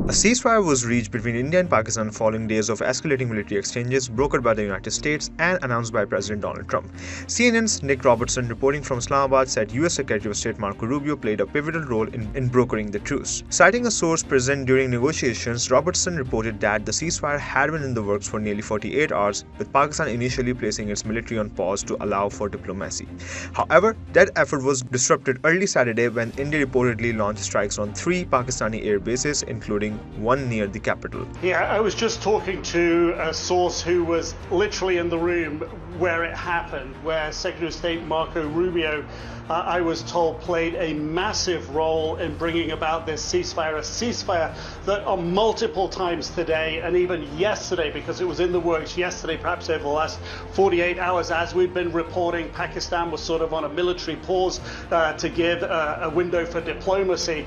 A ceasefire was reached between India and Pakistan following days of escalating military exchanges brokered by the United States and announced by President Donald Trump. CNN's Nick Robertson, reporting from Islamabad, said US Secretary of State Marco Rubio played a pivotal role in brokering the truce. Citing a source present during negotiations, Robertson reported that the ceasefire had been in the works for nearly 48 hours, with Pakistan initially placing its military on pause to allow for diplomacy. However, that effort was disrupted early Saturday when India reportedly launched strikes on 3 Pakistani air bases, including one near the capital. Yeah, I was just talking to a source who was literally in the room where it happened, where Secretary of State Marco Rubio, I was told, played a massive role in bringing about this ceasefire, a ceasefire that on multiple times today and even yesterday, because it was in the works yesterday, perhaps over the last 48 hours, as we've been reporting, Pakistan was sort of on a military pause to give a window for diplomacy.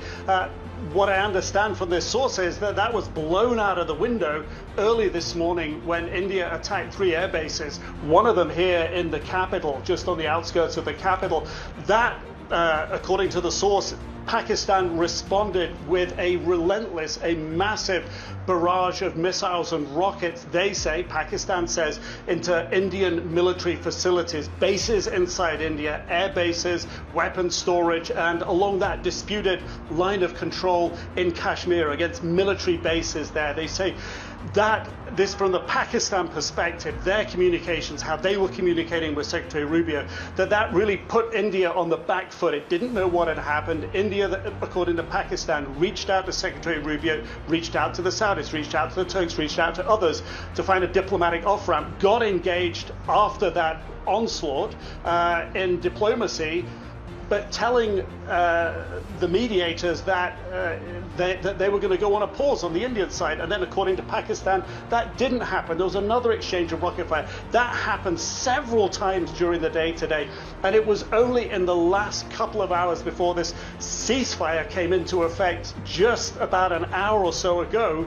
What I understand from this source is that that was blown out of the window early this morning when India attacked 3 air bases, one of them here in the capital, just on the outskirts of the capital. That, according to the source, Pakistan responded with a relentless, a massive barrage of missiles and rockets, they say, Pakistan says, into Indian military facilities, bases inside India, air bases, weapon storage, and along that disputed line of control in Kashmir against military bases there. They say that this, from the Pakistan perspective, their communications, how they were communicating with Secretary Rubio, that really put India on the back foot. It didn't know what had happened. India, according to Pakistan, reached out to Secretary Rubio, reached out to the Saudis, reached out to the Turks, reached out to others to find a diplomatic off-ramp, got engaged after that onslaught in diplomacy, but telling the mediators that they were going to go on a pause on the Indian side. And then, according to Pakistan, that didn't happen. There was another exchange of rocket fire. That happened several times during the day today. And it was only in the last couple of hours before this ceasefire came into effect, just about an hour or so ago,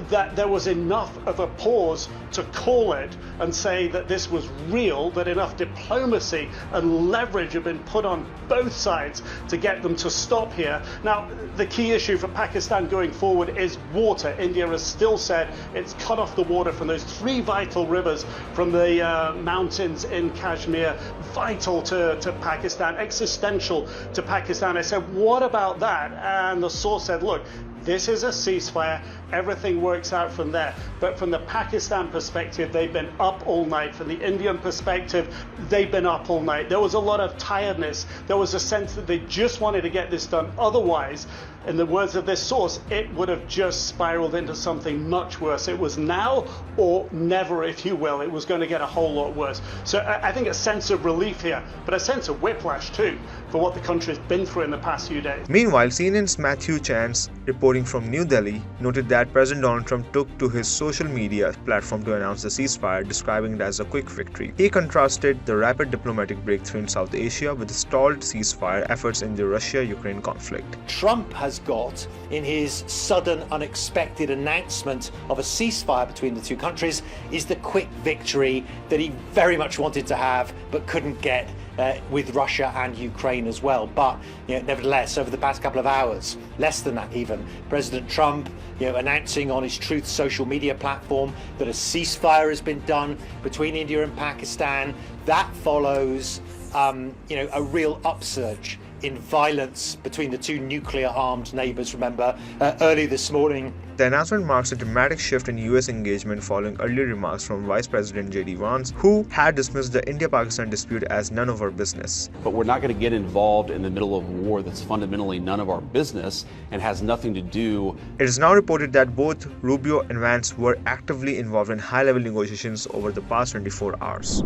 that there was enough of a pause to call it and say that this was real, that enough diplomacy and leverage had been put on both sides to get them to stop here. Now, the key issue for Pakistan going forward is water. India has still said it's cut off the water from those 3 vital rivers from the mountains in Kashmir, vital to Pakistan, existential to Pakistan. I said, what about that? And the source said, look, this is a ceasefire. Everything works out from there. But from the Pakistan perspective, they've been up all night. From the Indian perspective, they've been up all night. There was a lot of tiredness. There was a sense that they just wanted to get this done. Otherwise, in the words of this source, it would have just spiraled into something much worse. It was now or never, if you will. It was going to get a whole lot worse. So I think a sense of relief here, but a sense of whiplash too, for what the country has been through in the past few days. Meanwhile, CNN's Matthew Chance, reporting from New Delhi, noted that President Donald Trump took to his social media platform to announce the ceasefire, describing it as a quick victory. He contrasted the rapid diplomatic breakthrough in South Asia with the stalled ceasefire efforts in the Russia-Ukraine conflict. Trump has got, in his sudden, unexpected announcement of a ceasefire between the 2 countries, is the quick victory that he very much wanted to have but couldn't get with Russia and Ukraine as well. But nevertheless, over the past couple of hours, less than that even, President Trump announcing on his Truth social media platform that a ceasefire has been done between India and Pakistan. That follows a real upsurge in violence between the 2 nuclear-armed neighbours, remember, early this morning. The announcement marks a dramatic shift in US engagement following earlier remarks from Vice President Vance, who had dismissed the India-Pakistan dispute as none of our business. But we're not going to get involved in the middle of a war that's fundamentally none of our business and has nothing to do. It is now reported that both Rubio and Vance were actively involved in high-level negotiations over the past 24 hours.